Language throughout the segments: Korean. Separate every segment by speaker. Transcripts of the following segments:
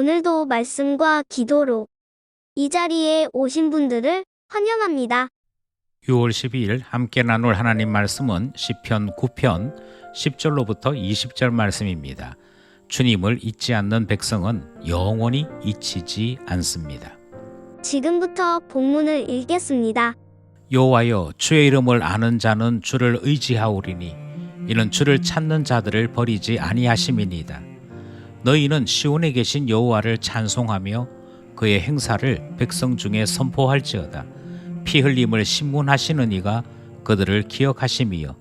Speaker 1: 오늘도 말씀과 기도로 이 자리에 오신 분들을 환영합니다.
Speaker 2: 6월 12일 함께 나눌 하나님 말씀은 시편 9편 10절로부터 20절 말씀입니다. 주님을 잊지 않는 백성은 영원히 잊히지 않습니다.
Speaker 1: 지금부터 본문을 읽겠습니다.
Speaker 2: 여호와여, 주의 이름을 아는 자는 주를 의지하오리니 이는 주를 찾는 자들을 버리지 아니하심이니이다. 너희는 시온에 계신 여호와를 찬송하며 그의 행사를 백성 중에 선포할지어다. 피 흘림을 신문하시는 이가 그들을 기억하심이요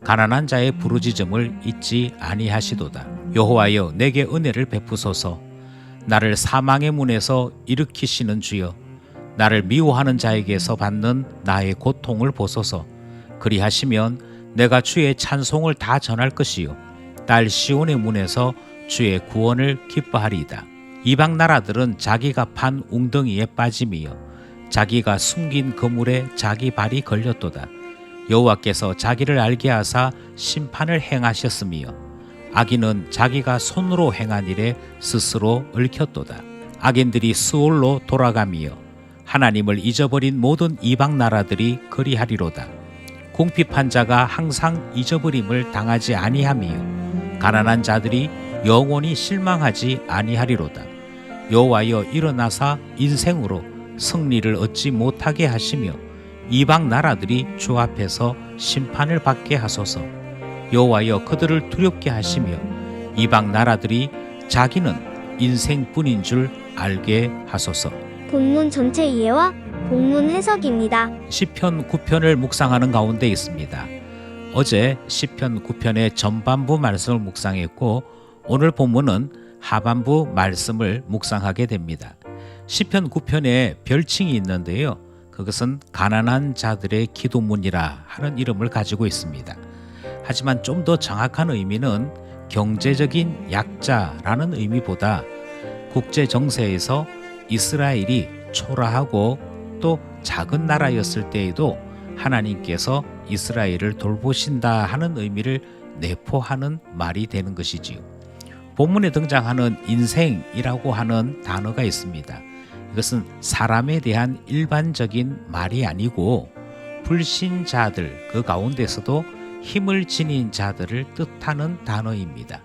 Speaker 2: 가난한 자의 부르짖음을 잊지 아니하시도다. 여호와여, 내게 은혜를 베푸소서. 나를 사망의 문에서 일으키시는 주여, 나를 미워하는 자에게서 받는 나의 고통을 보소서. 그리하시면 내가 주의 찬송을 다 전할 것이요 딸 시온의 문에서 주의 구원을 기뻐하리이다. 이방 나라들은 자기가 판 웅덩이에 빠짐이요 자기가 숨긴 그물에 자기 발이 걸렸도다. 여호와께서 자기를 알게 하사 심판을 행하셨으며 악인은 자기가 손으로 행한 일에 스스로 얽혔도다. 악인들이 수올로 돌아가며 하나님을 잊어버린 모든 이방 나라들이 그리하리로다. 궁핍한 자가 항상 잊어버림을 당하지 아니하며 가난한 자들이 영원히 실망하지 아니하리로다. 여호와여, 일어나사 인생으로 승리를 얻지 못하게 하시며 이방 나라들이 주 앞에서 심판을 받게 하소서. 여호와여, 그들을 두렵게 하시며 이방 나라들이 자기는 인생뿐인 줄 알게 하소서.
Speaker 1: 본문 전체 이해와 본문 해석입니다.
Speaker 2: 시편 9편을 묵상하는 가운데 있습니다. 어제 시편 9편의 전반부 말씀을 묵상했고 오늘 본문은 하반부 말씀을 묵상하게 됩니다. 시편 9편에 별칭이 있는데요. 그것은 가난한 자들의 기도문이라 하는 이름을 가지고 있습니다. 하지만 좀 더 정확한 의미는 경제적인 약자라는 의미보다 국제 정세에서 이스라엘이 초라하고 또 작은 나라였을 때에도 하나님께서 이스라엘을 돌보신다 하는 의미를 내포하는 말이 되는 것이지요. 본문에 등장하는 인생이라고 하는 단어가 있습니다. 이것은 사람에 대한 일반적인 말이 아니고 불신자들 그 가운데서도 힘을 지닌 자들을 뜻하는 단어입니다.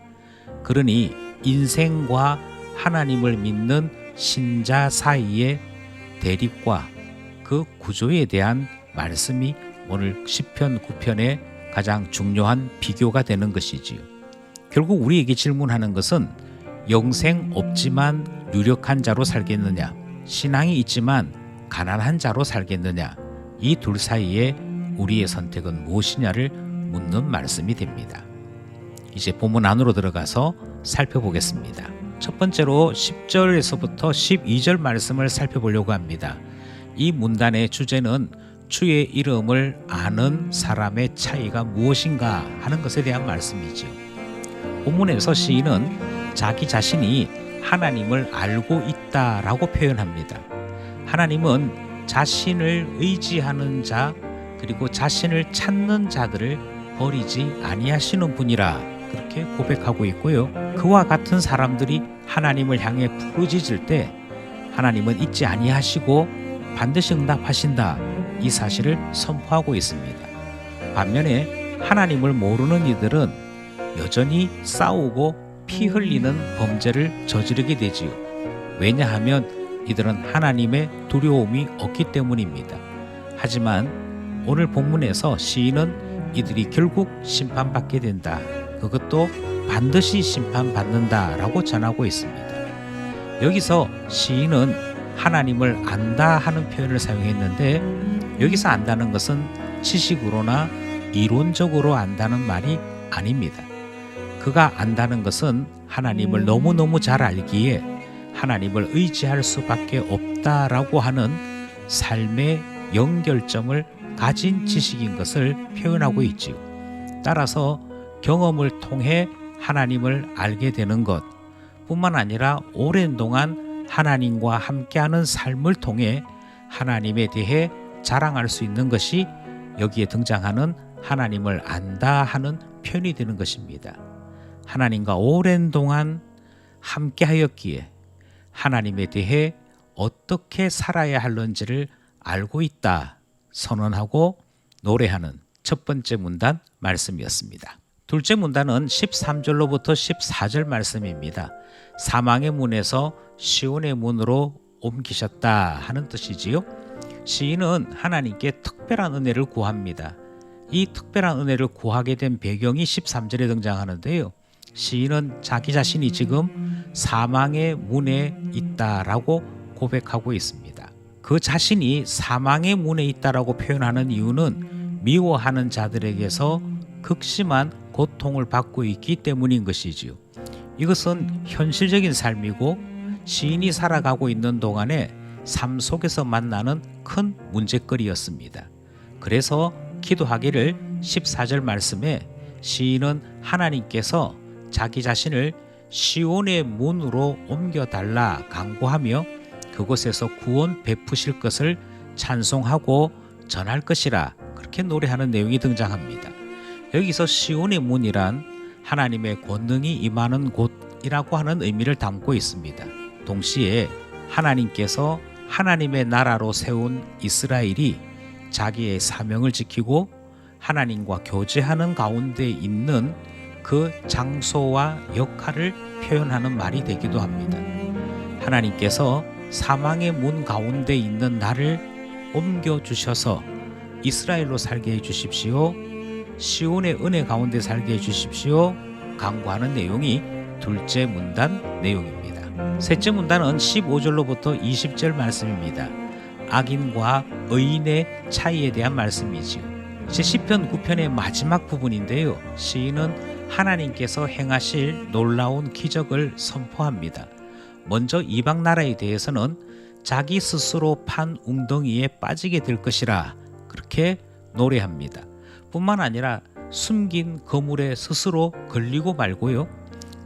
Speaker 2: 그러니 인생과 하나님을 믿는 신자 사이의 대립과 그 구조에 대한 말씀이 오늘 시편 9편의 가장 중요한 비교가 되는 것이지요. 결국 우리에게 질문하는 것은 영생 없지만 유력한 자로 살겠느냐, 신앙이 있지만 가난한 자로 살겠느냐, 이 둘 사이에 우리의 선택은 무엇이냐를 묻는 말씀이 됩니다. 이제 본문 안으로 들어가서 살펴보겠습니다. 첫 번째로 10절에서부터 12절 말씀을 살펴보려고 합니다. 이 문단의 주제는 주의 이름을 아는 사람의 차이가 무엇인가 하는 것에 대한 말씀이지요. 본문에서 시인은 자기 자신이 하나님을 알고 있다라고 표현합니다. 하나님은 자신을 의지하는 자 그리고 자신을 찾는 자들을 버리지 아니하시는 분이라 그렇게 고백하고 있고요. 그와 같은 사람들이 하나님을 향해 부르짖을 때 하나님은 잊지 아니하시고 반드시 응답하신다, 이 사실을 선포하고 있습니다. 반면에 하나님을 모르는 이들은 여전히 싸우고 피 흘리는 범죄를 저지르게 되지요. 왜냐하면 이들은 하나님의 두려움이 없기 때문입니다. 하지만 오늘 본문에서 시인은 이들이 결국 심판받게 된다, 그것도 반드시 심판받는다라고 전하고 있습니다. 여기서 시인은 하나님을 안다 하는 표현을 사용했는데 여기서 안다는 것은 지식으로나 이론적으로 안다는 말이 아닙니다. 그가 안다는 것은 하나님을 너무너무 잘 알기에 하나님을 의지할 수밖에 없다라고 하는 삶의 연결점을 가진 지식인 것을 표현하고 있지요. 따라서 경험을 통해 하나님을 알게 되는 것 뿐만 아니라 오랜 동안 하나님과 함께하는 삶을 통해 하나님에 대해 자랑할 수 있는 것이 여기에 등장하는 하나님을 안다 하는 표현이 되는 것입니다. 하나님과 오랜 동안 함께하였기에 하나님에 대해 어떻게 살아야 하는지를 알고 있다 선언하고 노래하는 첫 번째 문단 말씀이었습니다. 둘째 문단은 13절로부터 14절 말씀입니다. 사망의 문에서 시온의 문으로 옮기셨다 하는 뜻이지요. 시인은 하나님께 특별한 은혜를 구합니다. 이 특별한 은혜를 구하게 된 배경이 13절에 등장하는데요. 시인은 자기 자신이 지금 사망의 문에 있다라고 고백하고 있습니다. 그 자신이 사망의 문에 있다라고 표현하는 이유는 미워하는 자들에게서 극심한 고통을 받고 있기 때문인 것이지요. 이것은 현실적인 삶이고 시인이 살아가고 있는 동안에 삶 속에서 만나는 큰 문제거리였습니다. 그래서 기도하기를 14절 말씀에 시인은 하나님께서 자기 자신을 시온의 문으로 옮겨달라 간구하며 그곳에서 구원 베푸실 것을 찬송하고 전할 것이라 그렇게 노래하는 내용이 등장합니다. 여기서 시온의 문이란 하나님의 권능이 임하는 곳이라고 하는 의미를 담고 있습니다. 동시에 하나님께서 하나님의 나라로 세운 이스라엘이 자기의 사명을 지키고 하나님과 교제하는 가운데 있는 그 장소와 역할을 표현하는 말이 되기도 합니다. 하나님께서 사망의 문 가운데 있는 나를 옮겨주셔서 이스라엘로 살게 해주십시오. 시온의 은혜 가운데 살게 해주십시오. 간구하는 내용이 둘째 문단 내용입니다. 셋째 문단은 15절로부터 20절 말씀입니다. 악인과 의인의 차이에 대한 말씀이지요. 이제 시편 9편의 마지막 부분인데요. 시인은 하나님께서 행하실 놀라운 기적을 선포합니다. 먼저 이방 나라에 대해서는 자기 스스로 판 웅덩이에 빠지게 될 것이라 그렇게 노래합니다. 뿐만 아니라 숨긴 거물에 스스로 걸리고 말고요.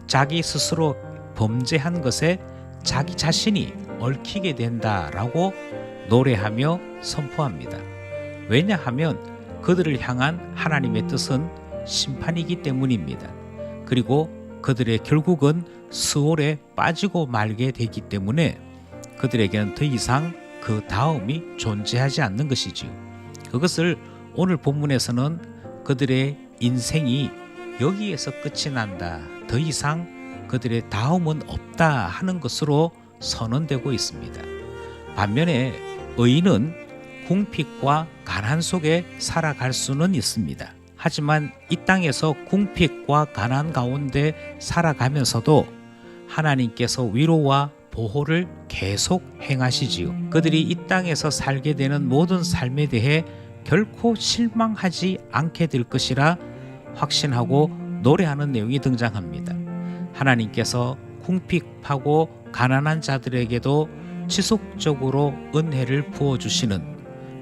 Speaker 2: 자기 스스로 범죄한 것에 자기 자신이 얽히게 된다라고 노래하며 선포합니다. 왜냐하면 그들을 향한 하나님의 뜻은 심판이기 때문입니다. 그리고 그들의 결국은 스올에 빠지고 말게 되기 때문에 그들에게는 더 이상 그 다음이 존재하지 않는 것이지요. 그것을 오늘 본문에서는 그들의 인생이 여기에서 끝이 난다. 더 이상 그들의 다음은 없다 하는 것으로 선언되고 있습니다. 반면에 의인은 궁핍과 가난 속에 살아갈 수는 있습니다. 하지만 이 땅에서 궁핍과 가난 가운데 살아가면서도 하나님께서 위로와 보호를 계속 행하시지요. 그들이 이 땅에서 살게 되는 모든 삶에 대해 결코 실망하지 않게 될 것이라 확신하고 노래하는 내용이 등장합니다. 하나님께서 궁핍하고 가난한 자들에게도 지속적으로 은혜를 부어주시는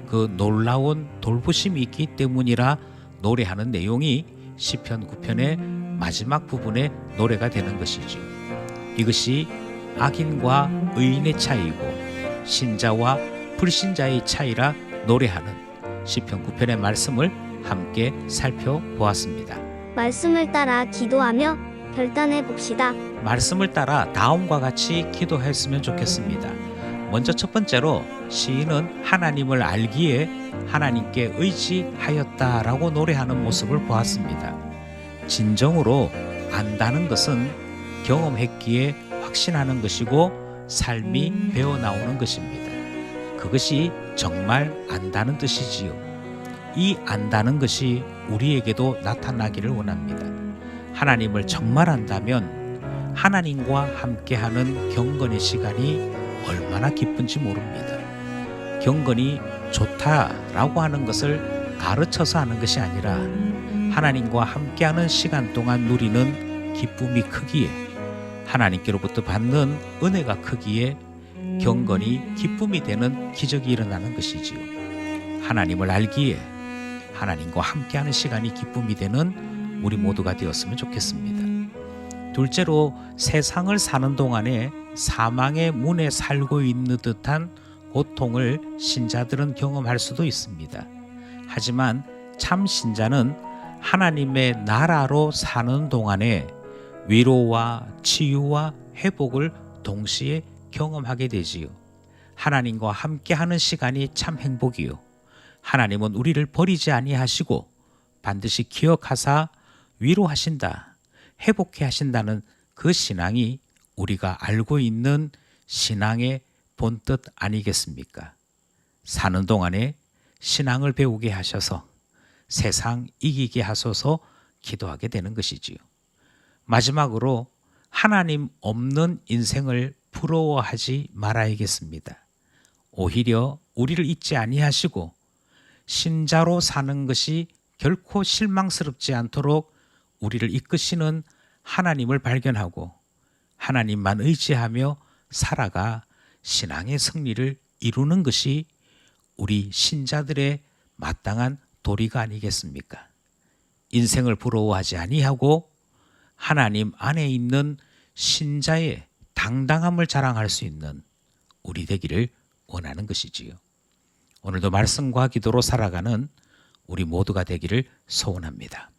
Speaker 2: 그 놀라운 돌보심이 있기 때문이라 노래하는 내용이 시편 9편의 마지막 부분의 노래가 되는 것이지요. 이것이 악인과 의인의 차이고 신자와 불신자의 차이라 노래하는 시편 9편의 말씀을 함께 살펴보았습니다.
Speaker 1: 말씀을 따라 기도하며 결단해 봅시다.
Speaker 2: 말씀을 따라 다음과 같이 기도했으면 좋겠습니다. 먼저 첫 번째로 시인은 하나님을 알기에 하나님께 의지하였다라고 노래하는 모습을 보았습니다. 진정으로 안다는 것은 경험했기에 확신하는 것이고 삶이 배어나오는 것입니다. 그것이 정말 안다는 뜻이지요. 이 안다는 것이 우리에게도 나타나기를 원합니다. 하나님을 정말 안다면 하나님과 함께하는 경건의 시간이 얼마나 기쁜지 모릅니다. 경건이 좋다라고 하는 것을 가르쳐서 하는 것이 아니라 하나님과 함께하는 시간 동안 누리는 기쁨이 크기에 하나님께로부터 받는 은혜가 크기에 경건이 기쁨이 되는 기적이 일어나는 것이지요. 하나님을 알기에 하나님과 함께하는 시간이 기쁨이 되는 우리 모두가 되었으면 좋겠습니다. 둘째로 세상을 사는 동안에 사망의 문에 살고 있는 듯한 고통을 신자들은 경험할 수도 있습니다. 하지만 참 신자는 하나님의 나라로 사는 동안에 위로와 치유와 회복을 동시에 경험하게 되지요. 하나님과 함께하는 시간이 참 행복이요. 하나님은 우리를 버리지 아니하시고 반드시 기억하사 위로하신다, 회복해 하신다는 그 신앙이 우리가 알고 있는 신앙의 본뜻 아니겠습니까? 사는 동안에 신앙을 배우게 하셔서 세상 이기게 하소서 기도하게 되는 것이지요. 마지막으로 하나님 없는 인생을 부러워하지 말아야겠습니다. 오히려 우리를 잊지 아니하시고 신자로 사는 것이 결코 실망스럽지 않도록 우리를 이끄시는 하나님을 발견하고 하나님만 의지하며 살아가 신앙의 승리를 이루는 것이 우리 신자들의 마땅한 도리가 아니겠습니까? 인생을 부러워하지 아니하고 하나님 안에 있는 신자의 당당함을 자랑할 수 있는 우리 되기를 원하는 것이지요. 오늘도 말씀과 기도로 살아가는 우리 모두가 되기를 소원합니다.